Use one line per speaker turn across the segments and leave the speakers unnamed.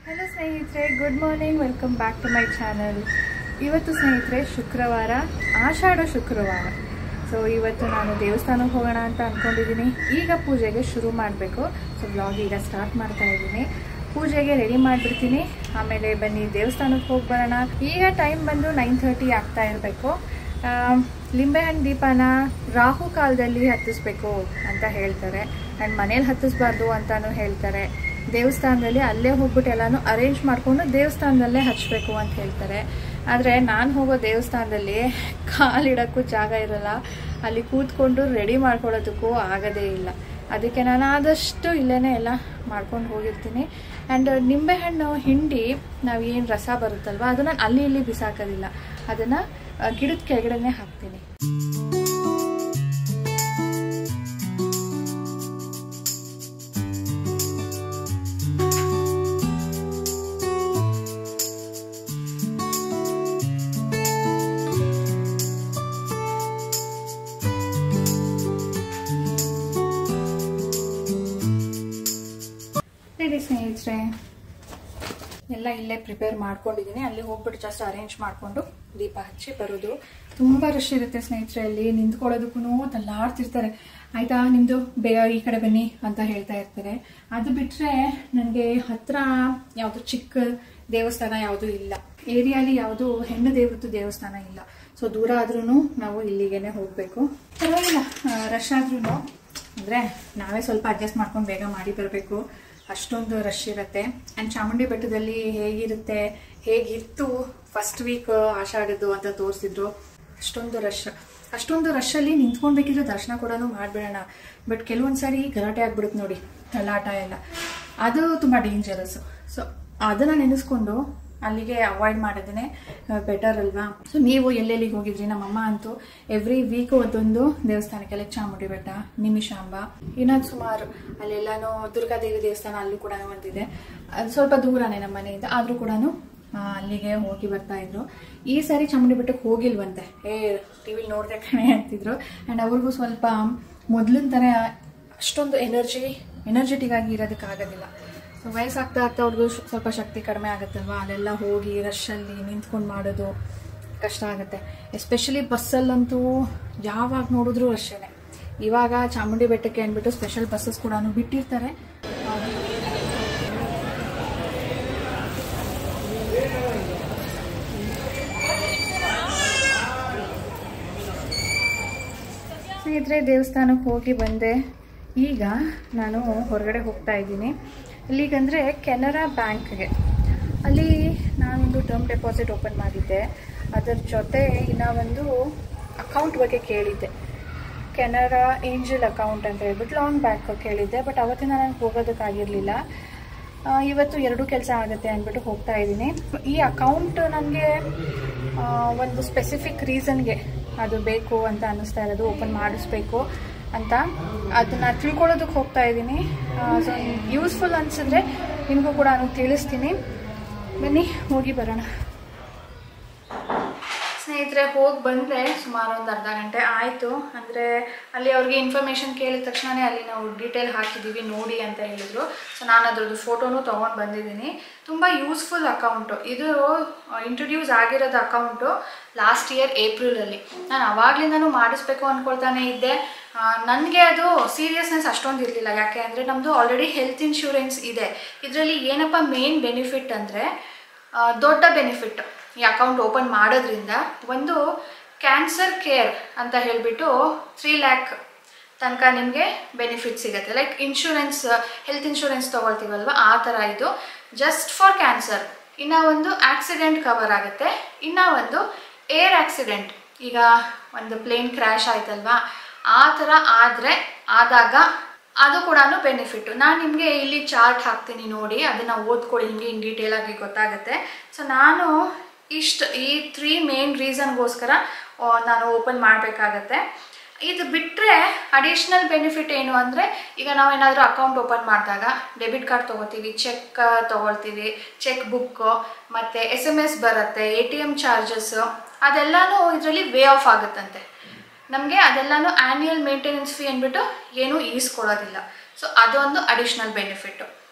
Hello ಸ್ನೇಹಿತರೆ, good morning. Welcome back to my channel. ಇವತ್ತು ಸ್ನೇಹಿತರೆ ಶುಕ್ರವಾರ, ಆಷಾಢ ಶುಕ್ರವಾರ. ಸೊ ಇವತ್ತು ನಾನು ದೇವಸ್ಥಾನಕ್ಕೆ ಹೋಗೋಣ ಅಂತ ಅಂದ್ಕೊಂಡಿದ್ದೀನಿ. ಈಗ ಪೂಜೆಗೆ ಶುರು ಮಾಡಬೇಕು. ಸೊ ಬ್ಲಾಗ್ ಈಗ ಸ್ಟಾರ್ಟ್ ಮಾಡ್ತಾ ಇದ್ದೀನಿ. ಪೂಜೆಗೆ ರೆಡಿ ಮಾಡಿಬಿಡ್ತೀನಿ. ಆಮೇಲೆ ಬನ್ನಿ ದೇವಸ್ಥಾನಕ್ಕೆ ಹೋಗಿ ಬರೋಣ. ಈಗ ಟೈಮ್ ಬಂದು 9:30 ಆಗ್ತಾ ಇರಬೇಕು. ಲಿಂಬೆಹಣ್ಣು ದೀಪನ ರಾಹು ಕಾಲದಲ್ಲಿ ಹತ್ತಿಸ್ಬೇಕು ಅಂತ ಹೇಳ್ತಾರೆ. ಆ್ಯಂಡ್ ಮನೇಲಿ ಹತ್ತಿಸ್ಬಾರ್ದು ಅಂತಲೂ ಹೇಳ್ತಾರೆ. ದೇವಸ್ಥಾನದಲ್ಲಿ ಅಲ್ಲೇ ಹೋಗ್ಬಿಟ್ಟು ಎಲ್ಲನೂ ಅರೇಂಜ್ ಮಾಡಿಕೊಂಡು ದೇವಸ್ಥಾನದಲ್ಲೇ ಹಚ್ಚಬೇಕು ಅಂತ ಹೇಳ್ತಾರೆ. ಆದರೆ ನಾನು ಹೋಗೋ ದೇವಸ್ಥಾನದಲ್ಲಿ ಕಾಲಿಡೋಕ್ಕೂ ಜಾಗ ಇರಲ್ಲ. ಅಲ್ಲಿ ಕೂತ್ಕೊಂಡು ರೆಡಿ ಮಾಡ್ಕೊಳ್ಳೋದಕ್ಕೂ ಆಗೋದೇ ಇಲ್ಲ. ಅದಕ್ಕೆ ನಾನು ಆದಷ್ಟು ಇಲ್ಲೇ ಎಲ್ಲ ಮಾಡ್ಕೊಂಡು ಹೋಗಿರ್ತೀನಿ. ಆ್ಯಂಡ್ ನಿಂಬೆಹಣ್ಣು ಹಿಂಡಿ ನಾವು ಏನು ರಸ ಬರುತ್ತಲ್ವ, ಅದನ್ನು ಅಲ್ಲಿ ಇಲ್ಲಿ ಬಿಸಾಕೋದಿಲ್ಲ. ಅದನ್ನು ಗಿಡದ ಕೆಳಗಡೆನೇ ಹಾಕ್ತೀನಿ. ಸ್ನೇಹಿತರೆ, ಎಲ್ಲ ಇಲ್ಲೇ ಪ್ರಿಪೇರ್ ಮಾಡ್ಕೊಂಡಿದ್ದೀನಿ. ಅಲ್ಲಿ ಹೋಗ್ಬಿಟ್ಟು ಜಸ್ಟ್ ಅರೇಂಜ್ ಮಾಡಿಕೊಂಡು ದೀಪ ಹಚ್ಚಿ ಬರೋದು. ತುಂಬ ರಶ್ ಇರುತ್ತೆ ಸ್ನೇಹಿತರೆ. ಅಲ್ಲಿ ನಿಂತ್ಕೊಳ್ಳೋದಕ್ಕೂ ತಲ್ಲಾಡ್ತಿರ್ತಾರೆ. ಆಯಿತಾ, ನಿಮ್ಮದು ಬೇಗ ಈ ಕಡೆ ಬನ್ನಿ ಅಂತ ಹೇಳ್ತಾ ಇರ್ತಾರೆ. ಅದು ಬಿಟ್ಟರೆ ನನಗೆ ಹತ್ತಿರ ಯಾವುದು ಚಿಕ್ಕ ದೇವಸ್ಥಾನ ಯಾವುದೂ ಇಲ್ಲ. ಏರಿಯಾಲಿ ಯಾವುದು ಹೆಣ್ಣು ದೇವ್ರದ್ದು ದೇವಸ್ಥಾನ ಇಲ್ಲ. ಸೊ ದೂರ ಆದ್ರೂ ನಾವು ಇಲ್ಲಿಗೇನೆ ಹೋಗಬೇಕು. ಪರವಾಗಿಲ್ಲ, ರಶ್ ಆದ್ರೂ ಅಂದರೆ ನಾವೇ ಸ್ವಲ್ಪ ಅಡ್ಜಸ್ಟ್ ಮಾಡ್ಕೊಂಡು ಬೇಗ ಮಾಡಿ ಬರಬೇಕು. ಅಷ್ಟೊಂದು ರಶ್ ಇರುತ್ತೆ. ಆ್ಯಂಡ್ ಚಾಮುಂಡಿ ಬೆಟ್ಟದಲ್ಲಿ ಹೇಗಿತ್ತು ಫಸ್ಟ್ ವೀಕ್ ಆಷಾಢದ್ದು ಅಂತ ತೋರಿಸಿದ್ರು. ಅಷ್ಟೊಂದು ರಶ್ಶಲ್ಲಿ ನಿಂತ್ಕೊಳ್ಬೇಕಿದ್ರೆ ದರ್ಶನ ಕೂಡ ಮಾಡಿಬಿಡೋಣ. ಬಟ್ ಕೆಲವೊಂದು ಸಾರಿ ಗಲಾಟೆ ಆಗ್ಬಿಡುತ್ತೆ ನೋಡಿ, ತಲಾಟ ಎಲ್ಲ. ಅದು ತುಂಬ ಡೇಂಜರಸ್. ಸೊ ಅದನ್ನು ನೆನೆಸ್ಕೊಂಡು ಅಲ್ಲಿಗೆ ಅವಾಯ್ಡ್ ಮಾಡೋದೇ ಬೆಟರ್ ಅಲ್ವಾ. ಸೊ ನೀವು ಎಲ್ಲೆಲ್ಲಿಗೆ ಹೋಗಿದ್ರಿ? ನಮ್ಮಮ್ಮ ಅಂತೂ ಎವ್ರಿ ವೀಕ್ ಒಂದೊಂದು ದೇವಸ್ಥಾನಕ್ಕೆಲ್ಲ, ಚಾಮುಂಡಿ ಬೆಟ್ಟ, ನಿಮಿಷಾಂಬ, ಇನ್ನೊಂದು ಸುಮಾರು ಅಲ್ಲೆಲ್ಲಾನು ದುರ್ಗಾದೇವಿ ದೇವಸ್ಥಾನ ಅಲ್ಲೂ ಕೂಡ ಒಂದಿದೆ. ಅದು ಸ್ವಲ್ಪ ದೂರನೇ ನಮ್ಮ ಮನೆಯಿಂದ, ಆದರೂ ಕೂಡ ಅಲ್ಲಿಗೆ ಹೋಗಿ ಬರ್ತಾ ಇದ್ರು. ಈ ಸಾರಿ ಚಾಮುಂಡಿ ಬೆಟ್ಟಕ್ಕೆ ಹೋಗಿಲ್ವಂತೆ. ಟಿವಿಲಿ ನೋಡ್ದೆ ಕಣೆ ಅಂತಿದ್ರು. ಆ್ಯಂಡ್ ಅವ್ರಿಗೂ ಸ್ವಲ್ಪ ಮೊದಲಿನ ಥರ ಅಷ್ಟೊಂದು ಎನರ್ಜೆಟಿಕ್ ಆಗಿ ಇರೋದಕ್ಕಾಗೋದಿಲ್ಲ. ಸೊ ವಯಸ್ಸಾಗ್ತಾ ಅವ್ರಿಗೂ ಸ್ವಲ್ಪ ಶಕ್ತಿ ಕಡಿಮೆ ಆಗುತ್ತಲ್ವ. ಅಲ್ಲೆಲ್ಲ ಹೋಗಿ ರಶ್ಶಲ್ಲಿ ನಿಂತ್ಕೊಂಡು ಮಾಡೋದು ಕಷ್ಟ ಆಗುತ್ತೆ. ಎಸ್ಪೆಷಲಿ ಬಸ್ಸಲ್ಲಂತೂ ಯಾವಾಗ ನೋಡಿದ್ರೂ ರಶ್ಶೇ. ಇವಾಗ ಚಾಮುಂಡಿ ಬೆಟ್ಟಕ್ಕೆ ಅಂದ್ಬಿಟ್ಟು ಸ್ಪೆಷಲ್ ಬಸ್ಸಸ್ ಕೂಡ ಬಿಟ್ಟಿರ್ತಾರೆ. ಸ್ನೇಹಿತರೆ, ದೇವಸ್ಥಾನಕ್ಕೆ ಹೋಗಿ ಬಂದೆ. ಈಗ ನಾನು ಹೊರಗಡೆ ಹೋಗ್ತಾ ಇದ್ದೀನಿ. ಇಲ್ಲಿಗಂದರೆ ಕೆನರಾ ಬ್ಯಾಂಕ್ಗೆ. ಅಲ್ಲಿ ನಾನೊಂದು ಟರ್ಮ್ ಡೆಪಾಸಿಟ್ ಓಪನ್ ಮಾಡಿದ್ದೆ. ಅದರ ಜೊತೆ ಇನ್ನೂ ಒಂದು ಅಕೌಂಟ್ ಬಗ್ಗೆ ಕೇಳಿದ್ದೆ. ಕೆನರಾ ಏಂಜಲ್ ಅಕೌಂಟ್ ಅಂತ ಹೇಳ್ಬಿಟ್ಟು ಲಾಂಗ್ ಬ್ಯಾಕ್ ಕೇಳಿದ್ದೆ. ಬಟ್ ಅವತ್ತಿನ ನನಗೆ ಹೋಗೋದಕ್ಕಾಗಿರಲಿಲ್ಲ. ಇವತ್ತು ಎರಡೂ ಕೆಲಸ ಆಗುತ್ತೆ ಅಂದ್ಬಿಟ್ಟು ಹೋಗ್ತಾ ಇದ್ದೀನಿ. ಈ ಅಕೌಂಟ್ ನನಗೆ ಒಂದು ಸ್ಪೆಸಿಫಿಕ್ ರೀಸನ್ಗೆ ಅದು ಬೇಕು ಅಂತ ಅನ್ನಿಸ್ತಾ ಇರೋದು. ಓಪನ್ ಮಾಡಿಸ್ಬೇಕು ಅಂತ ಅದನ್ನು ತಿಳ್ಕೊಳ್ಳೋದಕ್ಕೆ ಹೋಗ್ತಾ ಇದ್ದೀನಿ. ಸೊ ಯೂಸ್ಫುಲ್ ಅನಿಸಿದ್ರೆ ನಿಮಗೂ ಕೂಡ ನಾನು ತಿಳಿಸ್ತೀನಿ. ಬನ್ನಿ ಹೋಗಿ ಬರೋಣ. ಸ್ನೇಹಿತರೆ, ಹೋಗಿ ಬಂದರೆ ಸುಮಾರು ಒಂದು ಅರ್ಧ ಗಂಟೆ ಆಯಿತು. ಅಂದರೆ ಅಲ್ಲಿ ಅವ್ರಿಗೆ ಇನ್ಫಾರ್ಮೇಷನ್ ಕೇಳಿದ ತಕ್ಷಣವೇ ಅಲ್ಲಿ ನಾವು ಡೀಟೇಲ್ ಹಾಕಿದ್ದೀವಿ ನೋಡಿ ಅಂತ ಹೇಳಿದರು. ಸೊ ನಾನು ಅದರದ್ದು ಫೋಟೋನು ತೊಗೊಂಡು ಬಂದಿದ್ದೀನಿ. ತುಂಬ ಯೂಸ್ಫುಲ್ ಅಕೌಂಟು ಇದು. ಇಂಟ್ರೊಡ್ಯೂಸ್ ಆಗಿರೋದು ಅಕೌಂಟು ಲಾಸ್ಟ್ ಇಯರ್ ಏಪ್ರಿಲಲ್ಲಿ. ನಾನು ಆವಾಗಲಿಂದನೂ ಮಾಡಿಸ್ಬೇಕು ಅಂದ್ಕೊಳ್ತಾನೆ ಇದ್ದೆ. ನನಗೆ ಅದು ಸೀರಿಯಸ್ನೆಸ್ ಅಷ್ಟೊಂದು ಇರಲಿಲ್ಲ. ಯಾಕೆ ಅಂದರೆ ನಮ್ಮದು ಆಲ್ರೆಡಿ ಹೆಲ್ತ್ ಇನ್ಶೂರೆನ್ಸ್ ಇದೆ. ಇದರಲ್ಲಿ ಏನಪ್ಪ ಮೇನ್ ಬೆನಿಫಿಟ್ ಅಂದರೆ, ದೊಡ್ಡ ಬೆನಿಫಿಟ್ ಈ ಅಕೌಂಟ್ ಓಪನ್ ಮಾಡೋದ್ರಿಂದ, ಒಂದು ಕ್ಯಾನ್ಸರ್ ಕೇರ್ ಅಂತ ಹೇಳಿಬಿಟ್ಟು 3 lakh ತನಕ ನಿಮಗೆ ಬೆನಿಫಿಟ್ ಸಿಗುತ್ತೆ. ಲೈಕ್ ಇನ್ಶೂರೆನ್ಸ್, ಹೆಲ್ತ್ ಇನ್ಶೂರೆನ್ಸ್ ತೊಗೊಳ್ತೀವಲ್ವ, ಆ ಥರ ಇದು ಜಸ್ಟ್ ಫಾರ್ ಕ್ಯಾನ್ಸರ್. ಇನ್ನೂ ಒಂದು ಆಕ್ಸಿಡೆಂಟ್ ಕವರ್ ಆಗುತ್ತೆ. ಇನ್ನೂ ಒಂದು ಏರ್ ಆಕ್ಸಿಡೆಂಟ್, ಈಗ ಒಂದು ಪ್ಲೇನ್ ಕ್ರ್ಯಾಶ್ ಆಯ್ತಲ್ವಾ, ಆ ಥರ ಆದಾಗ ಅದು ಕೂಡ ಬೆನಿಫಿಟ್ಟು. ನಾನು ನಿಮಗೆ ಇಲ್ಲಿ ಚಾರ್ಟ್ ಹಾಕ್ತೀನಿ ನೋಡಿ, ಅದನ್ನು ಓದ್ಕೊಳ್ಳಿ, ನಿಮಗೆ ಇನ್ ಡೀಟೇಲಾಗಿ ಗೊತ್ತಾಗುತ್ತೆ. ಸೊ ನಾನು ಈ 3 ಮೇನ್ ರೀಸನ್ಗೋಸ್ಕರ ನಾನು ಓಪನ್ ಮಾಡಬೇಕಾಗತ್ತೆ. ಇದು ಬಿಟ್ಟರೆ ಅಡಿಷ್ನಲ್ ಬೆನಿಫಿಟ್ ಏನು ಅಂದರೆ, ಈಗ ನಾವೇನಾದರೂ ಅಕೌಂಟ್ ಓಪನ್ ಮಾಡಿದಾಗ ಡೆಬಿಟ್ ಕಾರ್ಡ್ ತೊಗೋತೀವಿ, ಚೆಕ್ ತೊಗೊಳ್ತೀವಿ, ಚೆಕ್ ಬುಕ್ಕು, ಮತ್ತು SMS ಬರುತ್ತೆ, ATM ಚಾರ್ಜಸ್ಸು, ಅದೆಲ್ಲನೂ ಇದರಲ್ಲಿ ವೇ ಆಫ್ ಆಗುತ್ತಂತೆ. ನಮಗೆ ಅದೆಲ್ಲನೂ ಆ್ಯನ್ಯುಯಲ್ ಮೇಂಟೆನೆನ್ಸ್ ಫೀ ಅಂದ್ಬಿಟ್ಟು ಏನೂ ಈಸ್ಕೊಡೋದಿಲ್ಲ. ಸೊ ಅದೊಂದು ಅಡಿಷ್ನಲ್ ಬೆನಿಫಿಟ್ಟು.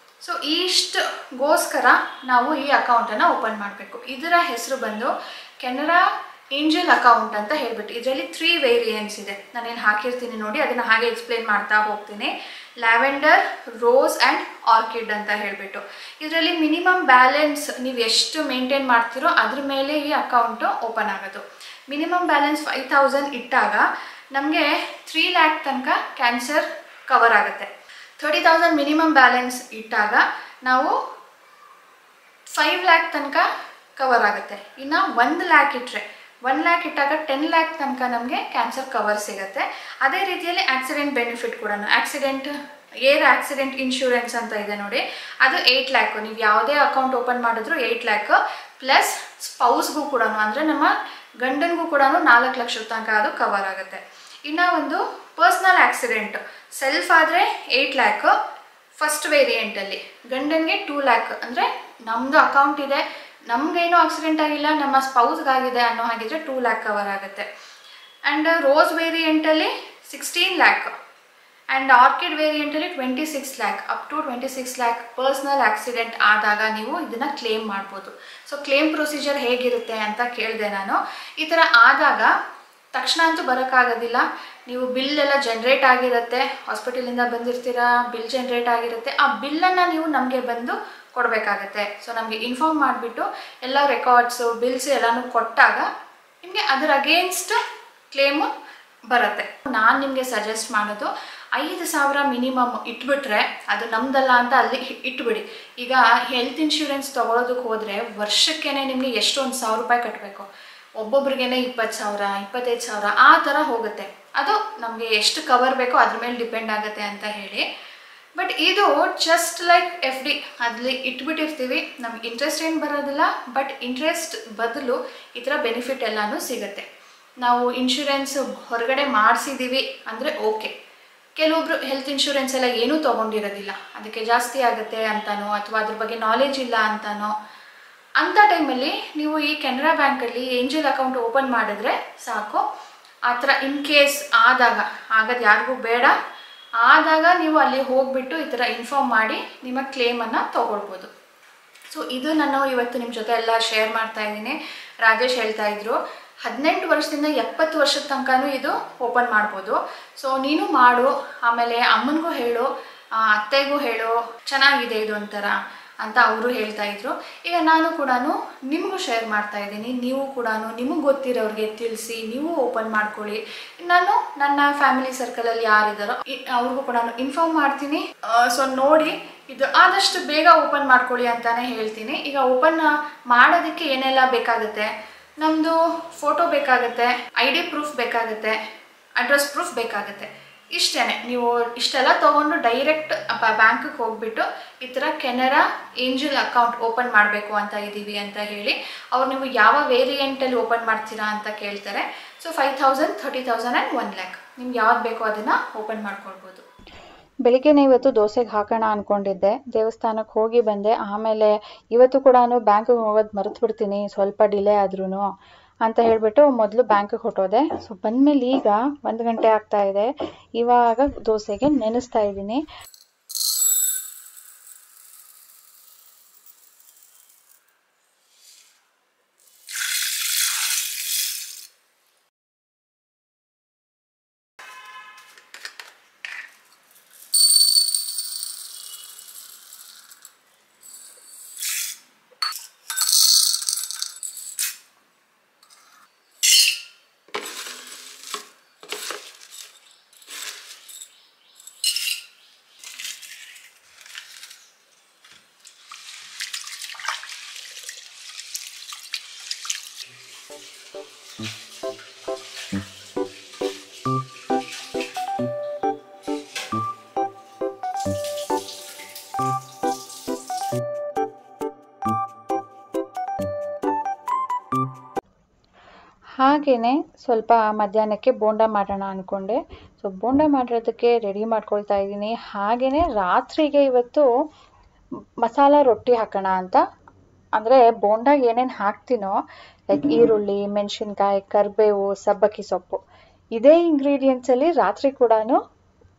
ಸೊ ಇಷ್ಟಗೋಸ್ಕರ ನಾವು ಈ ಅಕೌಂಟನ್ನು ಓಪನ್ ಮಾಡಬೇಕು. ಇದರ ಹೆಸರು ಬಂದು ಕೆನರಾ ಏಂಜಲ್ ಅಕೌಂಟ್ ಅಂತ ಹೇಳ್ಬಿಟ್ಟು. ಇದರಲ್ಲಿ 3 ವೇರಿಯಂಟ್ಸ್ ಇದೆ. ನಾನೇನು ಹಾಕಿರ್ತೀನಿ ನೋಡಿ, ಅದನ್ನು ಹಾಗೆ ಎಕ್ಸ್ಪ್ಲೇನ್ ಮಾಡ್ತಾ ಹೋಗ್ತೀನಿ. ಲ್ಯಾವೆಂಡರ್, ರೋಸ್ ಆ್ಯಂಡ್ ಆರ್ಕಿಡ್ ಅಂತ ಹೇಳಿಬಿಟ್ಟು. ಇದರಲ್ಲಿ ಮಿನಿಮಮ್ ಬ್ಯಾಲೆನ್ಸ್ ನೀವು ಎಷ್ಟು ಮೇಂಟೈನ್ ಮಾಡ್ತೀರೋ ಅದ್ರ ಮೇಲೆ ಈ ಅಕೌಂಟು ಓಪನ್ ಆಗೋದು. ಮಿನಿಮಮ್ ಬ್ಯಾಲೆನ್ಸ್ 5,000 ಇಟ್ಟಾಗ ನಮಗೆ 3 lakh ತನಕ ಕ್ಯಾನ್ಸರ್ ಕವರ್ ಆಗುತ್ತೆ. 30,000 ಮಿನಿಮಮ್ ಬ್ಯಾಲೆನ್ಸ್ ಇಟ್ಟಾಗ ನಾವು 5 lakh ತನಕ ಕವರ್ ಆಗುತ್ತೆ. ಇನ್ನು 1 lakh ಇಟ್ಟರೆ 1 lakh ಇಟ್ಟಾಗ 10 lakh ತನಕ ನಮಗೆ ಕ್ಯಾನ್ಸರ್ ಕವರ್ ಸಿಗುತ್ತೆ. ಅದೇ ರೀತಿಯಲ್ಲಿ ಆಕ್ಸಿಡೆಂಟ್ ಬೆನಿಫಿಟ್ ಕೂಡ, ಏರ್ ಆಕ್ಸಿಡೆಂಟ್ ಇನ್ಶೂರೆನ್ಸ್ ಅಂತ ಇದೆ ನೋಡಿ, ಅದು 8 lakh. ನೀವು ಯಾವುದೇ ಅಕೌಂಟ್ ಓಪನ್ ಮಾಡಿದ್ರು 8 lakh ಪ್ಲಸ್ ಸ್ಪೌಸ್ಗೂ ಕೂಡ ಅಂದರೆ ನಮ್ಮ ಗಂಡನಿಗೂ ಕೂಡ 4 ಲಕ್ಷ ತನಕ ಅದು ಕವರ್ ಆಗುತ್ತೆ. ಇನ್ನು ಒಂದು ಪರ್ಸ್ನಲ್ ಆಕ್ಸಿಡೆಂಟ್ ಸೆಲ್ಫ್ ಆದರೆ 8 lakh ಫಸ್ಟ್ ವೇರಿಯಂಟಲ್ಲಿ, ಗಂಡನಿಗೆ 2 lakh. ಅಂದರೆ ನಮ್ಮದು ಅಕೌಂಟ್ ಇದೆ, ನಮಗೇನೂ ಆಕ್ಸಿಡೆಂಟ್ ಆಗಿಲ್ಲ, ನಮ್ಮ ಸ್ಪೌಸ್ಗಾಗಿದೆ ಅನ್ನೋ ಹಾಗಿದ್ರೆ 2 lakh ಕವರ್ ಆಗುತ್ತೆ. ಆ್ಯಂಡ್ ರೋಸ್ ವೇರಿಯಂಟಲ್ಲಿ 16 lakh ಆ್ಯಂಡ್ ಆರ್ಕಿಡ್ ವೇರಿಯಂಟಲ್ಲಿ 26 lakh. Up to 26 lakh personal accident ಆದಾಗ ನೀವು ಇದನ್ನು ಕ್ಲೇಮ್ ಮಾಡ್ಬೋದು. ಸೊ ಕ್ಲೇಮ್ ಪ್ರೊಸೀಜರ್ ಹೇಗಿರುತ್ತೆ ಅಂತ ಕೇಳಿದೆ ನಾನು. ಈ ಥರ ಆದಾಗ ತಕ್ಷಣ ಅಂತೂ ಬರೋಕ್ಕಾಗೋದಿಲ್ಲ. ನೀವು ಬಿಲ್ ಎಲ್ಲ ಜನ್ರೇಟ್ ಆಗಿರುತ್ತೆ, ಹಾಸ್ಪಿಟಲಿಂದ ಬಂದಿರ್ತೀರಾ, ಬಿಲ್ ಜನ್ರೇಟ್ ಆಗಿರುತ್ತೆ. ಆ ಬಿಲ್ಲನ್ನು ನೀವು ನಮಗೆ ಬಂದು ಕೊಡಬೇಕಾಗತ್ತೆ. ಸೊ ನಮಗೆ ಇನ್ಫಾರ್ಮ್ ಮಾಡಿಬಿಟ್ಟು ಎಲ್ಲ ರೆಕಾರ್ಡ್ಸು, ಬಿಲ್ಸು ಎಲ್ಲನೂ ಕೊಟ್ಟಾಗ ನಿಮಗೆ ಅದರ ಅಗೇನ್ಸ್ಟ್ ಕ್ಲೇಮು ಬರುತ್ತೆ. ನಾನು ನಿಮಗೆ ಸಜೆಸ್ಟ್ ಮಾಡೋದು 5,000 ಮಿನಿಮಮ್ ಇಟ್ಬಿಟ್ರೆ ಅದು ನಮ್ದಲ್ಲ ಅಂತ ಅಲ್ಲಿ ಇಟ್ಬಿಡಿ. ಈಗ ಹೆಲ್ತ್ ಇನ್ಶೂರೆನ್ಸ್ ತೊಗೊಳೋದಕ್ಕೆ ಹೋದರೆ ವರ್ಷಕ್ಕೇ ನಿಮಗೆ ಎಷ್ಟು ಒಂದು 1,000 ರೂಪಾಯಿ ಕಟ್ಟಬೇಕು. ಒಬ್ಬೊಬ್ರಿಗೇ 20,000, 25,000 ಆ ಥರ ಹೋಗುತ್ತೆ. ಅದು ನಮಗೆ ಎಷ್ಟು ಕವರ್ ಬೇಕೋ ಅದ್ರ ಮೇಲೆ ಡಿಪೆಂಡ್ ಆಗುತ್ತೆ ಅಂತ ಹೇಳಿ. ಬಟ್ ಇದು ಜಸ್ಟ್ ಲೈಕ್ FD, ಅಲ್ಲಿ ಇಟ್ಬಿಟ್ಟಿರ್ತೀವಿ, ನಮ್ಗೆ ಇಂಟ್ರೆಸ್ಟ್ ಏನು ಬರೋದಿಲ್ಲ. ಬಟ್ ಇಂಟ್ರೆಸ್ಟ್ ಬದಲು ಈ ಥರ ಬೆನಿಫಿಟ್ ಎಲ್ಲನೂ ಸಿಗುತ್ತೆ. ನಾವು ಇನ್ಶೂರೆನ್ಸ್ ಹೊರಗಡೆ ಮಾಡಿಸಿದ್ದೀವಿ ಅಂದರೆ ಓಕೆ. ಕೆಲವೊಬ್ರು ಹೆಲ್ತ್ ಇನ್ಶೂರೆನ್ಸ್ ಎಲ್ಲ ಏನೂ ತೊಗೊಂಡಿರೋದಿಲ್ಲ, ಅದಕ್ಕೆ ಜಾಸ್ತಿ ಆಗುತ್ತೆ ಅಂತನೋ ಅಥವಾ ಅದ್ರ ಬಗ್ಗೆ ನಾಲೆಜ್ ಇಲ್ಲ ಅಂತನೋ, ಅಂಥ ಟೈಮಲ್ಲಿ ನೀವು ಈ ಕೆನರಾ ಬ್ಯಾಂಕಲ್ಲಿ ಏಂಜಲ್ ಅಕೌಂಟ್ ಓಪನ್ ಮಾಡಿದ್ರೆ ಸಾಕು. ಆ ಥರ ಇನ್ ಕೇಸ್ ಆಗೋದು ಯಾರಿಗೂ ಬೇಡ, ಆದಾಗ ನೀವು ಅಲ್ಲಿ ಹೋಗಿಬಿಟ್ಟು ಈ ಥರ ಇನ್ಫಾರ್ಮ್ ಮಾಡಿ ನಿಮ್ಮ ಕ್ಲೇಮನ್ನು ತೊಗೊಳ್ಬೋದು. ಸೊ ಇದು ನಾನು ಇವತ್ತು ನಿಮ್ಮ ಜೊತೆ ಎಲ್ಲ ಶೇರ್ ಮಾಡ್ತಾ ಇದ್ದೀನಿ. ರಾಜೇಶ್ ಹೇಳ್ತಾ ಇದ್ರು 18 ವರ್ಷದಿಂದ 70 ವರ್ಷದ ತನಕನೂ ಇದು ಓಪನ್ ಮಾಡ್ಬೋದು. ಸೊ ನೀನು ಮಾಡು, ಆಮೇಲೆ ಅಮ್ಮನಿಗೂ ಹೇಳು, ಅತ್ತೆಗೂ ಹೇಳು, ಚೆನ್ನಾಗಿದೆ ಇದು ಒಂಥರ ಅಂತ ಅವರು ಹೇಳ್ತಾ ಇದ್ರು. ಈಗ ನಾನು ಕೂಡ ನಿಮಗೂ ಶೇರ್ ಮಾಡ್ತಾ ಇದ್ದೀನಿ. ನೀವು ಕೂಡ ನಿಮಗೆ ಗೊತ್ತಿರೋರಿಗೆ ತಿಳಿಸಿ, ನೀವು ಓಪನ್ ಮಾಡ್ಕೊಳ್ಳಿ. ನಾನು ನನ್ನ ಫ್ಯಾಮಿಲಿ ಸರ್ಕಲಲ್ಲಿ ಯಾರಿದ್ದಾರೋ ಅವ್ರಿಗೂ ಕೂಡ ಇನ್ಫಾರ್ಮ್ ಮಾಡ್ತೀನಿ. ಸೊ ನೋಡಿ, ಇದು ಆದಷ್ಟು ಬೇಗ ಓಪನ್ ಮಾಡ್ಕೊಳ್ಳಿ ಅಂತಾನೆ ಹೇಳ್ತೀನಿ. ಈಗ ಓಪನ್ ಮಾಡೋದಕ್ಕೆ ಏನೆಲ್ಲ ಬೇಕಾಗುತ್ತೆ, ನಮ್ಮದು ಫೋಟೋ ಬೇಕಾಗುತ್ತೆ, ID ಪ್ರೂಫ್ ಬೇಕಾಗುತ್ತೆ, ಅಡ್ರೆಸ್ ಪ್ರೂಫ್ ಬೇಕಾಗುತ್ತೆ. ಇಷ್ಟೇ. ನೀವು ಇಷ್ಟೆಲ್ಲ ತೊಗೊಂಡು ಡೈರೆಕ್ಟ್ ಬ್ಯಾಂಕಿಗೆ ಹೋಗ್ಬಿಟ್ಟು ಈ ಥರ ಕೆನರಾ ಏಂಜಲ್ ಅಕೌಂಟ್ ಓಪನ್ ಮಾಡಬೇಕು ಅಂತ ಇದ್ದೀವಿ ಅಂತ ಹೇಳಿ ಅವ್ರು ನೀವು ಯಾವ ವೇರಿಯಂಟಲ್ಲಿ ಓಪನ್ ಮಾಡ್ತೀರಾ ಅಂತ ಕೇಳ್ತಾರೆ. ಸೊ 5,000, 30,000 ಆ್ಯಂಡ್ 1 lakh ನಿಮ್ಗೆ ಯಾವ್ದು ಬೇಕೋ ಅದನ್ನು ಓಪನ್ ಮಾಡ್ಕೊಳ್ಬೋದು.
ಬೆಳಿಗ್ಗೆನೇ ಇವತ್ತು ದೋಸೆಗೆ ಹಾಕೋಣ ಅಂದ್ಕೊಂಡಿದ್ದೆ, ದೇವಸ್ಥಾನಕ್ಕೆ ಹೋಗಿ ಬಂದೆ. ಆಮೇಲೆ ಇವತ್ತು ಕೂಡ ಬ್ಯಾಂಕಿಗೆ ಹೋಗೋದು ಮರೆತು ಬಿಡ್ತೀನಿ, ಸ್ವಲ್ಪ ಡಿಲೇ ಆದ್ರೂ ಅಂತ ಹೇಳ್ಬಿಟ್ಟು ಮೊದಲು ಬ್ಯಾಂಕಿಗೆ ಹೊಟ್ಟೋದೆ. ಸೊ ಬಂದಮೇಲೆ ಈಗ 1 ಗಂಟೆ ಆಗ್ತಾ ಇದೆ. ಇವಾಗ ದೋಸೆಗೆ ನೆನೆಸ್ತಾ ಇದ್ದೀನಿ. ಹಾಗೆಯೇ ಸ್ವಲ್ಪ ಮಧ್ಯಾಹ್ನಕ್ಕೆ ಬೋಂಡ ಮಾಡೋಣ ಅಂದ್ಕೊಂಡೆ. ಸೊ ಬೋಂಡ ಮಾಡಿರೋದಕ್ಕೆ ರೆಡಿ ಮಾಡ್ಕೊಳ್ತಾ ಇದ್ದೀನಿ. ಹಾಗೆಯೇ ರಾತ್ರಿಗೆ ಇವತ್ತು ಮಸಾಲ ರೊಟ್ಟಿ ಹಾಕೋಣ ಅಂತ. ಅಂದರೆ ಬೋಂಡಾಗ ಏನೇನು ಹಾಕ್ತೀನೋ ಲೈಕ್ ಈರುಳ್ಳಿ, ಮೆಣಸಿನ್ಕಾಯಿ, ಕರಿಬೇವು, ಸಬ್ಬಕ್ಕಿ ಸೊಪ್ಪು, ಇದೇ ಇಂಗ್ರೀಡಿಯೆಂಟ್ಸಲ್ಲಿ ರಾತ್ರಿ ಕೂಡ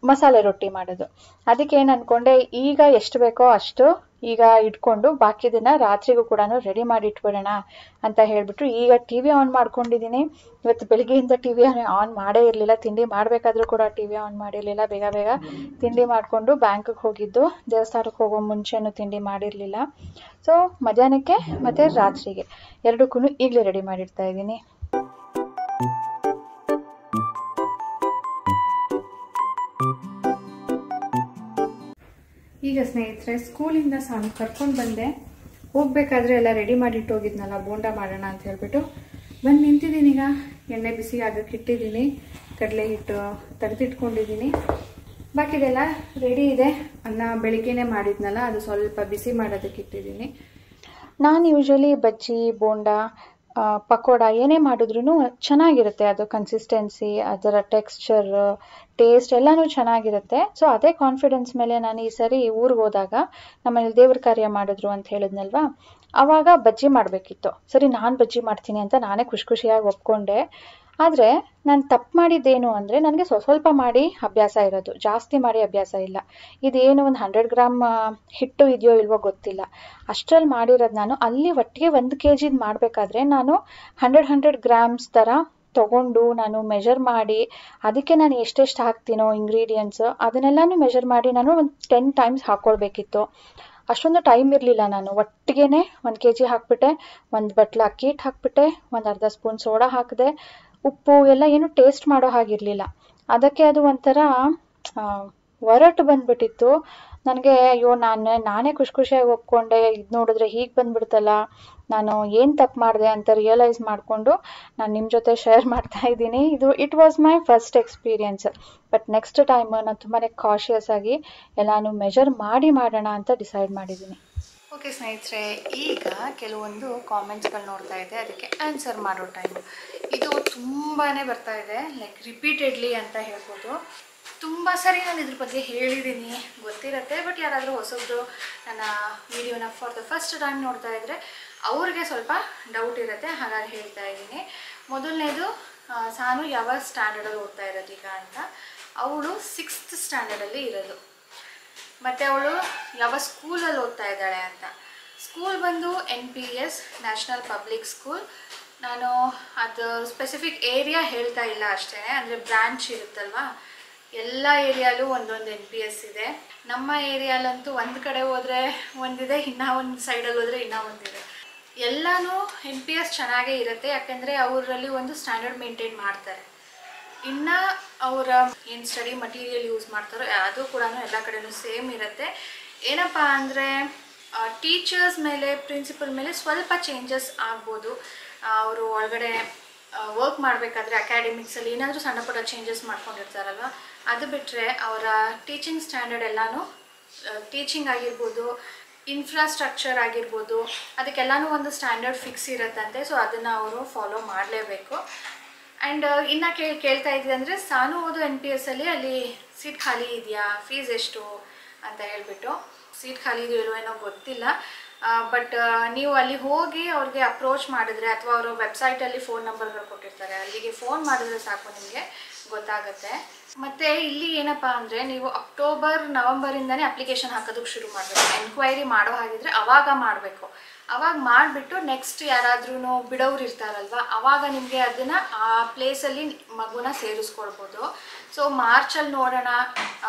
ಮಸಾಲೆ ರೊಟ್ಟಿ ಮಾಡೋದು. ಅದಕ್ಕೆ ಏನು ಅಂದ್ಕೊಂಡೆ, ಈಗ ಎಷ್ಟು ಬೇಕೋ ಅಷ್ಟು ಈಗ ಇಟ್ಕೊಂಡು ಬಾಕಿದನ್ನ ರಾತ್ರಿಗೂ ಕೂಡ ರೆಡಿ ಮಾಡಿ ಇಟ್ಬಿಡೋಣ ಅಂತ ಹೇಳ್ಬಿಟ್ಟು ಈಗ ಟಿ ವಿ ಆನ್ ಮಾಡ್ಕೊಂಡಿದ್ದೀನಿ. ಇವತ್ತು ಬೆಳಿಗ್ಗೆಯಿಂದ ಟಿ ವಿ ಆನ್ ಮಾಡೇ ಇರಲಿಲ್ಲ. ತಿಂಡಿ ಮಾಡಬೇಕಾದ್ರೂ ಕೂಡ ಟಿ ವಿ ಆನ್ ಮಾಡಿರಲಿಲ್ಲ. ಬೇಗ ಬೇಗ ತಿಂಡಿ ಮಾಡಿಕೊಂಡು ಬ್ಯಾಂಕಿಗೆ ಹೋಗಿದ್ದು, ದೇವಸ್ಥಾನಕ್ಕೆ ಹೋಗೋ ಮುಂಚೆನೂ ತಿಂಡಿ ಮಾಡಿರಲಿಲ್ಲ. ಸೊ ಮಧ್ಯಾಹ್ನಕ್ಕೆ ಮತ್ತು ರಾತ್ರಿಗೆ ಎರಡಕ್ಕೂ ಈಗಲೇ ರೆಡಿ ಮಾಡಿಡ್ತಾ ಇದ್ದೀನಿ.
ಈಗ ಸ್ನೇಹಿತರೆ ಸ್ಕೂಲಿಂದ ಕರ್ಕೊಂಡು ಬಂದೆ. ಹೋಗ್ಬೇಕಾದ್ರೆ ಎಲ್ಲ ರೆಡಿ ಮಾಡಿಟ್ಟು ಹೋಗಿದ್ನಲ್ಲ, ಬೋಂಡ ಮಾಡೋಣ ಅಂತ ಹೇಳ್ಬಿಟ್ಟು ಬಂದು ನಿಂತಿದ್ದೀನಿ. ಈಗ ಎಣ್ಣೆ ಬಿಸಿ ಆಗಕ್ಕೆ ಇಟ್ಟಿದ್ದೀನಿ, ಕಡಲೆ ಹಿಟ್ಟು ತೆಗೆದಿಟ್ಕೊಂಡಿದ್ದೀನಿ. ಬಾಕಿದೆಲ್ಲ ರೆಡಿ ಇದೆ. ಅನ್ನ ಬೆಳಿಗ್ಗೆನೇ ಮಾಡಿದ್ನಲ್ಲ, ಅದು ಸ್ವಲ್ಪ ಬಿಸಿ ಮಾಡೋದಕ್ಕೆ ಇಟ್ಟಿದ್ದೀನಿ.
ನಾನು ಯೂಶ್ವಲಿ ಬಜ್ಜಿ, ಬೋಂಡ, ಪಕೋಡ ಏನೇ ಮಾಡಿದ್ರೂ ಚೆನ್ನಾಗಿರುತ್ತೆ. ಅದು ಕನ್ಸಿಸ್ಟೆನ್ಸಿ, ಅದರ ಟೆಕ್ಸ್ಚರ್, ಟೇಸ್ಟ್ ಎಲ್ಲನೂ ಚೆನ್ನಾಗಿರುತ್ತೆ. ಸೊ ಅದೇ ಕಾನ್ಫಿಡೆನ್ಸ್ ಮೇಲೆ ನಾನು ಈ ಸರಿ ಊರಿಗೆ ಹೋದಾಗ ನಮ್ಮನೇಲಿ ದೇವ್ರ ಕಾರ್ಯ ಮಾಡಿದ್ರು ಅಂತ ಹೇಳಿದ್ನಲ್ವಾ, ಆವಾಗ ಬಜ್ಜಿ ಮಾಡಬೇಕಿತ್ತು. ಸರಿ ನಾನು ಬಜ್ಜಿ ಮಾಡ್ತೀನಿ ಅಂತ ನಾನೇ ಖುಷಿಯಾಗಿ ಒಪ್ಕೊಂಡೆ. ಆದರೆ ನಾನು ತಪ್ಪು ಮಾಡಿದ್ದೇನು ಅಂದರೆ, ನನಗೆ ಸ್ವಲ್ಪ ಮಾಡಿ ಅಭ್ಯಾಸ ಇರೋದು, ಜಾಸ್ತಿ ಮಾಡಿ ಅಭ್ಯಾಸ ಇಲ್ಲ. ಇದೇನು ಒಂದು 100 ಗ್ರಾಮ್ ಹಿಟ್ಟು ಇದೆಯೋ ಇಲ್ವೋ ಗೊತ್ತಿಲ್ಲ, ಅಷ್ಟರಲ್ಲಿ ಮಾಡಿರೋದು ನಾನು. ಅಲ್ಲಿ ಒಟ್ಟಿಗೆ 1 kg ಮಾಡಬೇಕಾದ್ರೆ ನಾನು 100 ಗ್ರಾಮ್ಸ್ ಥರ ತೊಗೊಂಡು ನಾನು ಮೆಜರ್ ಮಾಡಿ, ಅದಕ್ಕೆ ನಾನು ಎಷ್ಟೆಷ್ಟು ಹಾಕ್ತೀನೋ ಇಂಗ್ರೀಡಿಯೆಂಟ್ಸ್ ಅದನ್ನೆಲ್ಲನೂ ಮೆಜರ್ ಮಾಡಿ ನಾನು ಒಂದು 10 ಟೈಮ್ಸ್ ಹಾಕ್ಕೊಳ್ಬೇಕಿತ್ತು. ಅಷ್ಟೊಂದು ಟೈಮ್ ಇರಲಿಲ್ಲ. ನಾನು ಒಟ್ಟಿಗೆ 1 kg ಹಾಕ್ಬಿಟ್ಟೆ, 1 ಬಟ್ಲು ಅಕ್ಕಿ ಹಿಟ್ಟು ಹಾಕ್ಬಿಟ್ಟೆ, ಒಂದು ಅರ್ಧ ಸ್ಪೂನ್ ಸೋಡಾ ಹಾಕಿದೆ, ಉಪ್ಪು ಎಲ್ಲ ಏನು ಟೇಸ್ಟ್ ಮಾಡೋ ಹಾಗಿರಲಿಲ್ಲ. ಅದಕ್ಕೆ ಅದು ಒಂಥರ ಒರಟು ಬಂದ್ಬಿಟ್ಟಿತ್ತು ನನಗೆ. ಅಯ್ಯೋ ನಾನೇ ಖುಷಿಯಾಗಿ ಒಪ್ಕೊಂಡೆ, ಇದು ನೋಡಿದ್ರೆ ಹೀಗೆ ಬಂದ್ಬಿಡ್ತಲ್ಲ, ನಾನು ಏನು ತಪ್ಪು ಮಾಡಿದೆ ಅಂತ ರಿಯಲೈಸ್ ಮಾಡಿಕೊಂಡು ನಾನು ನಿಮ್ಮ ಜೊತೆ ಶೇರ್ ಮಾಡ್ತಾ ಇದ್ದೀನಿ. It was my first experience. But next time ನಾನು ತುಂಬಾ ಕಾಷಿಯಸ್ ಆಗಿ ಎಲ್ಲಾನು ಮೆಜರ್ ಮಾಡಿ ಮಾಡೋಣ ಅಂತ ಡಿಸೈಡ್ ಮಾಡಿದ್ದೀನಿ.
ಓಕೆ ಸ್ನೇಹಿತರೆ, ಈಗ ಕೆಲವೊಂದು ಕಾಮೆಂಟ್ಸ್ಗಳು ನೋಡ್ತಾ ಇದ್ದೆ, ಅದಕ್ಕೆ ಆನ್ಸರ್ ಮಾಡೋ ಟೈಮ್. ಇದು ತುಂಬಾ ಬರ್ತಾ ಇದೆ, ಲೈಕ್ ರಿಪೀಟೆಡ್ಲಿ ಅಂತ ಹೇಳ್ಬೋದು. ತುಂಬ ಸರಿ ನಾನು ಇದ್ರ ಬಗ್ಗೆ ಹೇಳಿದ್ದೀನಿ, ಗೊತ್ತಿರುತ್ತೆ. ಬಟ್ ಯಾರಾದರೂ ಹೊಸಬ್ರು ನನ್ನ ವಿಡಿಯೋನ ಫಾರ್ ದ ಫಸ್ಟ್ ಟೈಮ್ ನೋಡ್ತಾ ಇದ್ದರೆ ಅವ್ರಿಗೆ ಸ್ವಲ್ಪ ಡೌಟ್ ಇರುತ್ತೆ, ಹಾಗಾಗಿ ಹೇಳ್ತಾ ಇದ್ದೀನಿ. ಮೊದಲನೇದು, ಸಾನು ಯಾವ ಸ್ಟ್ಯಾಂಡರ್ಡಲ್ಲಿ ಓದ್ತಾ ಇರೋದು ಈಗ ಅಂತ. ಅವಳು 6th ಸ್ಟ್ಯಾಂಡರ್ಡಲ್ಲಿ ಇರೋದು. ಮತ್ತು ಅವಳು ಯಾವ ಸ್ಕೂಲಲ್ಲಿ ಓದ್ತಾ ಇದ್ದಾಳೆ ಅಂತ. ಸ್ಕೂಲ್ ಬಂದು NPS ನ್ಯಾಷನಲ್ ಪಬ್ಲಿಕ್ ಸ್ಕೂಲ್. ನಾನು ಅದು ಸ್ಪೆಸಿಫಿಕ್ ಏರಿಯಾ ಹೇಳ್ತಾ ಇಲ್ಲ ಅಷ್ಟೇ, ಅಂದರೆ ಬ್ರಾಂಚ್ ಇರುತ್ತಲ್ವ, ಎಲ್ಲ ಏರಿಯಾಲೂ ಒಂದೊಂದು NPS ಇದೆ. ನಮ್ಮ ಏರಿಯಾಲಂತೂ ಒಂದು ಕಡೆ ಹೋದರೆ ಒಂದಿದೆ, ಇನ್ನೂ ಒಂದು ಸೈಡಲ್ಲಿ ಹೋದರೆ ಇನ್ನೂ ಒಂದಿದೆ. ಎಲ್ಲನೂ NPS ಚೆನ್ನಾಗೇ ಇರುತ್ತೆ, ಯಾಕೆಂದರೆ ಅವರಲ್ಲಿ ಒಂದು ಸ್ಟ್ಯಾಂಡರ್ಡ್ ಮೇಂಟೈನ್ ಮಾಡ್ತಾರೆ. ಇನ್ನು ಅವರ ಏನು ಸ್ಟಡಿ ಮಟೀರಿಯಲ್ ಯೂಸ್ ಮಾಡ್ತಾರೋ ಅದು ಕೂಡ ಎಲ್ಲ ಕಡೆಯೂ ಸೇಮ್ ಇರುತ್ತೆ. ಏನಪ್ಪ ಅಂದರೆ ಟೀಚರ್ಸ್ ಮೇಲೆ, ಪ್ರಿನ್ಸಿಪಲ್ ಮೇಲೆ ಸ್ವಲ್ಪ ಚೇಂಜಸ್ ಆಗ್ಬೋದು. ಅವರು ಒಳಗಡೆ ವರ್ಕ್ ಮಾಡಬೇಕಾದ್ರೆ ಅಕಾಡೆಮಿಕ್ಸಲ್ಲಿ ಏನಾದರೂ ಸಣ್ಣ ಪುಟ್ಟ ಚೇಂಜಸ್ ಮಾಡ್ಕೊಂಡಿರ್ತಾರಲ್ವ, ಅದು ಬಿಟ್ಟರೆ ಅವರ ಟೀಚಿಂಗ್ ಸ್ಟ್ಯಾಂಡರ್ಡ್ ಎಲ್ಲನೂ, ಟೀಚಿಂಗ್ ಆಗಿರ್ಬೋದು, ಇನ್ಫ್ರಾಸ್ಟ್ರಕ್ಚರ್ ಆಗಿರ್ಬೋದು, ಅದಕ್ಕೆಲ್ಲನೂ ಒಂದು ಸ್ಟ್ಯಾಂಡರ್ಡ್ ಫಿಕ್ಸ್ ಇರುತ್ತಂತೆ. ಸೊ ಅದನ್ನು ಅವರು ಫಾಲೋ ಮಾಡಲೇಬೇಕು. ಆ್ಯಂಡ್ ಇನ್ನು ಕೇಳ್ತಾ ಇದ್ದಿದೆ ಅಂದರೆ, ಸಾನು ಓದು NPSಲ್ಲಿ ಅಲ್ಲಿ ಸೀಟ್ ಖಾಲಿ ಇದೆಯಾ, ಫೀಸ್ ಎಷ್ಟು ಅಂತ ಹೇಳ್ಬಿಟ್ಟು. ಸೀಟ್ ಖಾಲಿ ಇದೆಯೋ ಇಲ್ವೋ ಏನೋ ಗೊತ್ತಿಲ್ಲ. ಬಟ್ ನೀವು ಅಲ್ಲಿ ಹೋಗಿ ಅವ್ರಿಗೆ ಅಪ್ರೋಚ್ ಮಾಡಿದ್ರೆ, ಅಥವಾ ಅವರು ವೆಬ್ಸೈಟಲ್ಲಿ ಫೋನ್ ನಂಬರ್ಗಳು ಕೊಟ್ಟಿರ್ತಾರೆ, ಅಲ್ಲಿಗೆ ಫೋನ್ ಮಾಡಿದ್ರೆ ಸಾಕು, ನಿಮಗೆ ಗೊತ್ತಾಗುತ್ತೆ. ಮತ್ತು ಇಲ್ಲಿ ಏನಪ್ಪ ಅಂದರೆ, ನೀವು ಅಕ್ಟೋಬರ್ ನವಂಬರಿಂದನೇ ಅಪ್ಲಿಕೇಶನ್ ಹಾಕೋದಕ್ಕೆ ಶುರು ಮಾಡಬೇಕು. ಎನ್ಕ್ವೈರಿ ಮಾಡೋ ಹಾಗಿದ್ರೆ ಅವಾಗ ಮಾಡಬೇಕು. ಅವಾಗ ಮಾಡಿಬಿಟ್ಟು ನೆಕ್ಸ್ಟ್ ಯಾರಾದ್ರೂ ಬಿಡೋರು ಇರ್ತಾರಲ್ವ, ಆವಾಗ ನಿಮಗೆ ಅದನ್ನು ಆ ಪ್ಲೇಸಲ್ಲಿ ಮಗುನ ಸೇರಿಸ್ಕೊಳ್ಬೋದು. ಸೊ ಮಾರ್ಚಲ್ಲಿ ನೋಡೋಣ,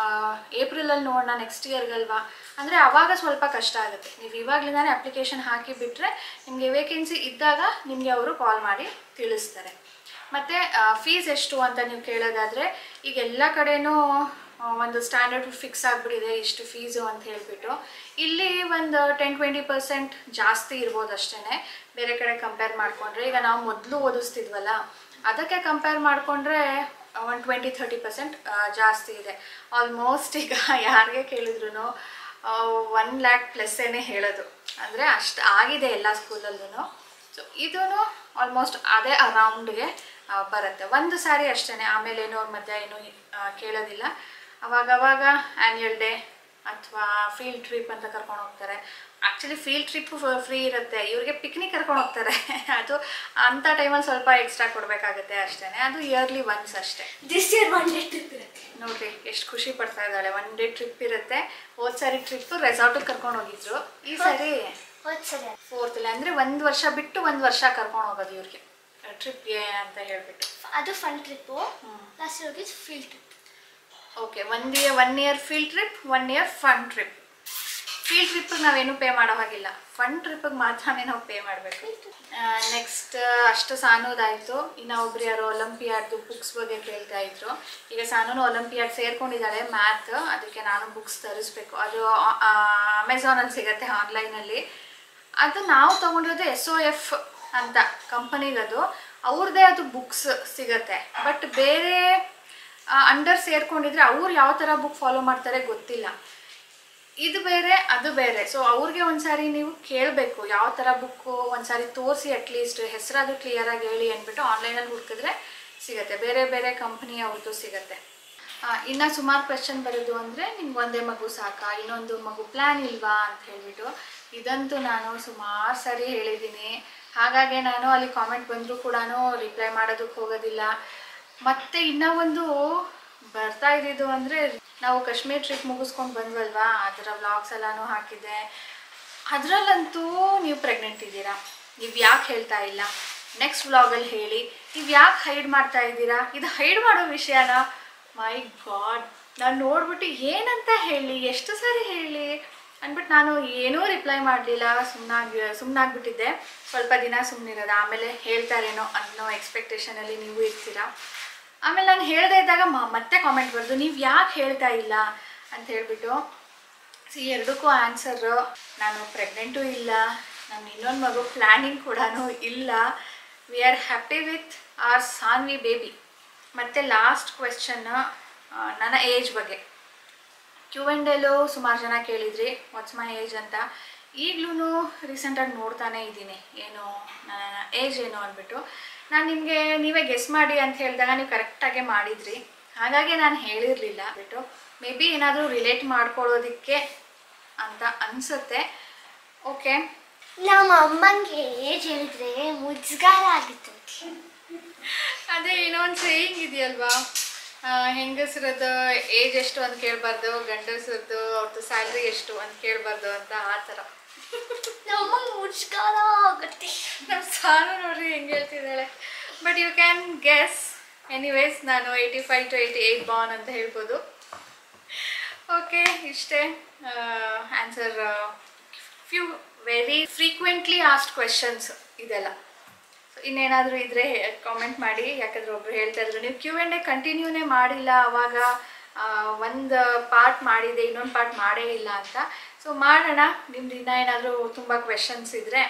ಏಪ್ರಿಲಲ್ಲಿ ನೋಡೋಣ, ನೆಕ್ಸ್ಟ್ ಇಯರ್ಗಲ್ವಾ ಅಂದರೆ ಆವಾಗ ಸ್ವಲ್ಪ ಕಷ್ಟ ಆಗುತ್ತೆ. ನೀವು ಇವಾಗಲಿಂದಾನೇ ಅಪ್ಲಿಕೇಶನ್ ಹಾಕಿ ಬಿಟ್ಟರೆ ನಿಮಗೆ ವೇಕೆನ್ಸಿ ಇದ್ದಾಗ ನಿಮಗೆ ಅವರು ಕಾಲ್ ಮಾಡಿ ತಿಳಿಸ್ತಾರೆ. ಮತ್ತು ಫೀಸ್ ಎಷ್ಟು ಅಂತ ನೀವು ಕೇಳೋದಾದರೆ, ಈಗ ಎಲ್ಲ ಕಡೆಯೂ ಒಂದು ಸ್ಟ್ಯಾಂಡರ್ಡ್ ಫಿಕ್ಸ್ ಆಗಿಬಿಟ್ಟಿದೆ ಇಷ್ಟು ಫೀಸು ಅಂತ ಹೇಳಿಬಿಟ್ಟು. ಇಲ್ಲಿ ಒಂದು 10-20% ಜಾಸ್ತಿ ಇರ್ಬೋದು ಅಷ್ಟೇ, ಬೇರೆ ಕಡೆ ಕಂಪೇರ್ ಮಾಡಿಕೊಂಡ್ರೆ. ಈಗ ನಾವು ಮೊದಲು ಓದಿಸ್ತಿದ್ವಲ್ಲ, ಅದಕ್ಕೆ ಕಂಪೇರ್ ಮಾಡಿಕೊಂಡ್ರೆ ಒಂದು 20-30% ಜಾಸ್ತಿ ಇದೆ. ಆಲ್ಮೋಸ್ಟ್ ಈಗ ಯಾರಿಗೆ ಕೇಳಿದ್ರು 1 lakh ಪ್ಲಸ್ಸೇ ಹೇಳೋದು, ಅಂದರೆ ಅಷ್ಟು ಆಗಿದೆ ಎಲ್ಲ ಸ್ಕೂಲಲ್ಲೂ. ಸೊ ಇದೂ ಆಲ್ಮೋಸ್ಟ್ ಅದೇ ಅರೌಂಡ್ಗೆ ಬರುತ್ತೆ. ಒಂದು ಸಾರಿ ಅಷ್ಟೇ, ಆಮೇಲೆ ಏನೋ ಅವ್ರ ಮಧ್ಯೆ ಏನೂ ಕೇಳೋದಿಲ್ಲ. ಅವಾಗವಾಗ ಆ್ಯನ್ಯಲ್ ಡೇ ಅಥವಾ ಫೀಲ್ಡ್ ಟ್ರಿಪ್ ಅಂತ ಕರ್ಕೊಂಡು ಹೋಗ್ತಾರೆ, ಆ್ಯಕ್ಚುಲಿ ಫೀಲ್ಡ್ ಟ್ರಿಪ್ ಫ್ರೀ ಇರುತ್ತೆ, ಇವ್ರಿಗೆ ಪಿಕ್ನಿಕ್ ಕರ್ಕೊಂಡು ಹೋಗ್ತಾರೆ. ಅದು ಅಂಥ ಟೈಮಲ್ಲಿ ಸ್ವಲ್ಪ ಎಕ್ಸ್ಟ್ರಾ ಕೊಡಬೇಕಾಗುತ್ತೆ ಅಷ್ಟೇ. ಅದು ಇಯರ್ಲಿ ಒನ್ಸ್ ಅಷ್ಟೇ.
ದಿಸ್ ಇಯರ್ 1 ಡೇ ಟ್ರಿಪ್ ಇರುತ್ತೆ.
ನೋಡ್ರಿ ಎಷ್ಟು ಖುಷಿ ಪಡ್ತಾ ಇದ್ದಾಳೆ. 1 ಡೇ ಟ್ರಿಪ್ ಇರುತ್ತೆ. ಹೋದ್ ಸಾರಿ ಟ್ರಿಪ್ ರೆಸಾರ್ಟಿಗೆ ಕರ್ಕೊಂಡು ಹೋಗಿದ್ರು, ಈ ಸಾರಿ
ಸರಿ
4th ಅಂದರೆ 1 ವರ್ಷ ಬಿಟ್ಟು 1 ವರ್ಷ ಕರ್ಕೊಂಡು ಹೋಗೋದು ಇವ್ರಿಗೆ ಟ್ರಿಪ್ಗೆ ಅಂತ ಹೇಳ್ಬಿಟ್ಟು.
ಅದು ಫನ್ ಟ್ರಿಪ್ಪು. ಲಾಸ್ಟ್ ಇಯರ್ ಹೋಗಿದ್ದು field trip.
Okay, 1 year field trip, 1 year fun trip. Field ಟ್ರಿಪ್ಪಿಗೆ ನಾವೇನು ಪೇ ಮಾಡೋ ಹಾಗಿಲ್ಲ, ಫನ್ ಟ್ರಿಪ್ಪಿಗೆ ಮಾತ್ರನೇ ನಾವು ಪೇ ಮಾಡಬೇಕು. ನೆಕ್ಸ್ಟ್ ಅಷ್ಟು ಸಾನೋದಾಯಿತು. ಇನ್ನು ಒಬ್ರು ಯಾರೋ ಒಲಿಂಪಿಯಾಡ್ದು ಬುಕ್ಸ್ ಬಗ್ಗೆ ಕೇಳ್ತಾ ಇದ್ರು. ಈಗ ಸಾನೂನು ಒಲಿಂಪಿಯಾಡ್ ಸೇರ್ಕೊಂಡಿದ್ದಾಳೆ ಮ್ಯಾಥ್, ಅದಕ್ಕೆ ನಾನು ಬುಕ್ಸ್ ತರಿಸ್ಬೇಕು. ಅದು ಅಮೆಝಾನಲ್ಲಿ ಸಿಗುತ್ತೆ, ಆನ್ಲೈನಲ್ಲಿ. ಅದು ನಾವು ತೊಗೊಂಡಿರೋದು SOF ಅಂತ ಕಂಪನಿಗದು, ಅವ್ರದ್ದೇ ಅದು ಬುಕ್ಸ್ ಸಿಗುತ್ತೆ. ಬಟ್ ಬೇರೆ ಅಂಡರ್ ಸೇರ್ಕೊಂಡಿದ್ರೆ ಅವ್ರು ಯಾವ ಥರ ಬುಕ್ ಫಾಲೋ ಮಾಡ್ತಾರೆ ಗೊತ್ತಿಲ್ಲ. ಇದು ಬೇರೆ ಅದು ಬೇರೆ. ಸೊ ಅವ್ರಿಗೆ ಒಂದ್ಸಾರಿ ನೀವು ಕೇಳಬೇಕು ಯಾವ ಥರ ಬುಕ್ಕು, ಒಂದ್ಸಾರಿ ತೋರಿಸಿ ಅಟ್ಲೀಸ್ಟ್ ಹೆಸರಾದರೂ ಕ್ಲಿಯರಾಗಿ ಹೇಳಿ ಅಂದ್ಬಿಟ್ಟು ಆನ್ಲೈನಲ್ಲಿ ಹುಡುಕಿದ್ರೆ ಸಿಗುತ್ತೆ. ಬೇರೆ ಬೇರೆ ಕಂಪ್ನಿ ಅವ್ರದ್ದು ಸಿಗುತ್ತೆ. ಇನ್ನು ಸುಮಾರು ಕ್ವೆಶನ್ ಬರೋದು ಅಂದರೆ ನಿಮ್ಗೆ ಒಂದೇ ಮಗು ಸಾಕಾ, ಇನ್ನೊಂದು ಮಗು ಪ್ಲ್ಯಾನ್ ಇಲ್ವಾ ಅಂತ ಹೇಳ್ಬಿಟ್ಟು. ಇದಂತೂ ನಾನು ಸುಮಾರು ಸರಿ ಹೇಳಿದ್ದೀನಿ. ಹಾಗಾಗಿ ನಾನು ಅಲ್ಲಿ ಕಾಮೆಂಟ್ ಬಂದರೂ ಕೂಡ ರಿಪ್ಲೈ ಮಾಡೋದಕ್ಕೆ ಹೋಗೋದಿಲ್ಲ. ಮತ್ತು ಇನ್ನೂ ಒಂದು ಬರ್ತಾ ಇದ್ದಿದ್ದು ಅಂದರೆ, ನಾವು ಕಾಶ್ಮೀರ್ ಟ್ರಿಪ್ ಮುಗಿಸ್ಕೊಂಡು ಬಂದ್ವಲ್ವಾ, ಅದರ ವ್ಲಾಗ್ಸ್ ಎಲ್ಲನೂ ಹಾಕಿದ್ದೆ. ಅದರಲ್ಲಂತೂ ನೀವು ಪ್ರೆಗ್ನೆಂಟ್ ಇದ್ದೀರಾ, ನೀವು ಯಾಕೆ ಹೇಳ್ತಾ ಇಲ್ಲ, ನೆಕ್ಸ್ಟ್ ವ್ಲಾಗಲ್ಲಿ ಹೇಳಿ, ನೀವು ಯಾಕೆ ಹೈಡ್ ಮಾಡ್ತಾ ಇದ್ದೀರಾ, ಇದು ಹೈಡ್ ಮಾಡೋ ವಿಷಯನಾ? ಮೈ ಗಾಡ್, ನಾನು ನೋಡ್ಬಿಟ್ಟು ಏನಂತ ಹೇಳಿ, ಎಷ್ಟು ಸಾರಿ ಹೇಳಿ ಅಂದ್ಬಿಟ್ಟು ನಾನು ಏನೂ ರಿಪ್ಲೈ ಮಾಡಲಿಲ್ಲ. ಸುಮ್ಮನಾಗ್ಬಿಟ್ಟಿದ್ದೆ. ಸ್ವಲ್ಪ ದಿನ ಸುಮ್ಮನಿರೋದು, ಆಮೇಲೆ ಹೇಳ್ತಾರೇನೋ ಅನ್ನೋ ಎಕ್ಸ್ಪೆಕ್ಟೇಷನಲ್ಲಿ ನೀವು ಇರ್ತೀರಾ. ಆಮೇಲೆ ನಾನು ಹೇಳ್ದೇ ಇದ್ದಾಗ ಮತ್ತೆ ಕಾಮೆಂಟ್ ಬರೋದು, ನೀವು ಯಾಕೆ ಹೇಳ್ತಾ ಇಲ್ಲ ಅಂತ ಹೇಳ್ಬಿಟ್ಟು. ಎರಡಕ್ಕೂ ಆನ್ಸರು, ನಾನು ಪ್ರೆಗ್ನೆಂಟು ಇಲ್ಲ, ನಮ್ಮ ಇನ್ನೊಂದು ಮಗು ಪ್ಲ್ಯಾನಿಂಗ್ ಕೂಡ ಇಲ್ಲ. We are happy with our Saanvi baby. ಮತ್ತು ಲಾಸ್ಟ್ ಕ್ವೆಶ್ಚನ್ ನನ್ನ ಏಜ್ ಬಗ್ಗೆ. Q&Aಲು ಸುಮಾರು ಜನ ಕೇಳಿದ್ರಿ ವಾಟ್ಸ್ ಮೈ ಏಜ್ ಅಂತ. ಈಗಲೂ ರೀಸೆಂಟಾಗಿ ನೋಡ್ತಾನೆ ಇದ್ದೀನಿ ಏನು ನನ್ನ ಏಜ್ ಏನು ಅಂದ್ಬಿಟ್ಟು. ನಾನು ನಿಮಗೆ ನೀವೇ ಗೆಸ್ ಮಾಡಿ ಅಂತ ಹೇಳಿದಾಗ ನೀವು ಕರೆಕ್ಟಾಗೆ ಮಾಡಿದ್ರಿ, ಹಾಗಾಗಿ ನಾನು ಹೇಳಿರಲಿಲ್ಲ ಬಿಟ್ಟು. ಮೇ ಬಿ ಏನಾದರೂ ರಿಲೇಟ್ ಮಾಡ್ಕೊಳ್ಳೋದಕ್ಕೆ ಅಂತ ಅನಿಸುತ್ತೆ. ಓಕೆ,
ನಮ್ಮ ಅಮ್ಮಂಗೆ ಏಜ್ ಹೇಳಿದ್ರೆ ಮುಜ್ಗಾರ ಆಗಿತ್ತು.
ಅದೇ ಇನ್ನೊಂದು ಸೇಯಿಂಗ್ ಇದೆಯಲ್ವಾ, ಹೆಂಗಸರದ್ದು ಏಜ್ ಎಷ್ಟು ಅಂತ ಕೇಳಬಾರ್ದು, ಗಂಡಸರದ್ದು ಅವ್ರದ್ದು ಸ್ಯಾಲ್ರಿ ಎಷ್ಟು ಅಂತ ಕೇಳಬಾರ್ದು ಅಂತ. ಆ ಥರ
ನಮ್ಮಂಗೆ ಮುಜ್ಗಾರ ಆಗುತ್ತೆ.
ನಮ್ಮ ಸಾನು ನೋಡ್ರಿ ಹೆಂಗೆ ಹೇಳ್ತಿದ್ದಾಳೆ. But you can guess. Anyways ನಾನು 85 to 88 ಬಾರ್ನ್ ಅಂತ ಹೇಳ್ಬೋದು. ಓಕೆ, ಇಷ್ಟೇ answer. Few very frequently asked questions ಇದೆಲ್ಲ. ಸೊ ಇನ್ನೇನಾದರೂ ಇದ್ದರೆ ಕಾಮೆಂಟ್ ಮಾಡಿ. ಯಾಕಂದರೆ ಒಬ್ರು ಹೇಳ್ತಾ ಇದ್ರು ನೀವು Q&A ಕಂಟಿನ್ಯೂನೇ ಮಾಡಿಲ್ಲ, ಅವಾಗ ಒಂದು ಪಾರ್ಟ್ ಮಾಡಿದೆ ಇನ್ನೊಂದು ಪಾರ್ಟ್ ಮಾಡೇ ಇಲ್ಲ ಅಂತ. ಸೊ ಮಾಡೋಣ. ನಿಮ್ದು ಇನ್ನೂ ಏನಾದರೂ ತುಂಬ ಕ್ವೆಶನ್ಸ್ ಇದ್ದರೆ,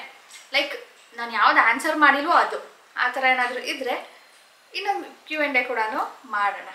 ಲೈಕ್ ನಾನು ಯಾವ್ದು ಆನ್ಸರ್ ಮಾಡಿಲ್ವೋ ಅದು, ಆ ಥರ ಏನಾದರೂ ಇದ್ದರೆ ಇನ್ನೊಂದು Q&A ಕೂಡ ಮಾಡೋಣ.